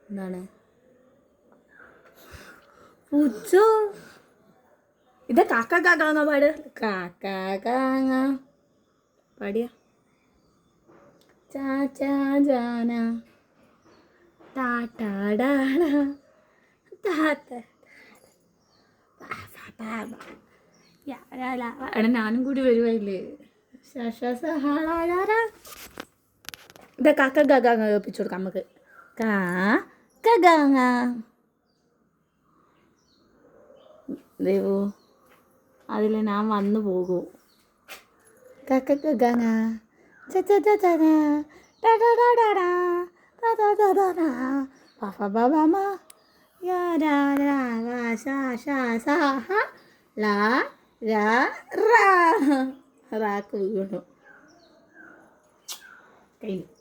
എന്താണ് പൂച്ചോ? ഇത് കാക്ക കാക്കാങ്ങ പാട്. കാക്ക കാങ്ങ പാടിയ ചാച്ചാ ജാന താട്ടാടാട താത്ത എടാ ഞാനും കൂടി വരുവായില്ലേ. ഇതാ കാക്ക കാക്കാങ്ങ കേൾപ്പിച്ചു കൊടുക്കാം നമുക്ക്. കാങ്ങ ദേവു അതിൽ ഞാൻ വന്നു പോകൂ. കാങ്ങ വീണു. കഴിഞ്ഞു.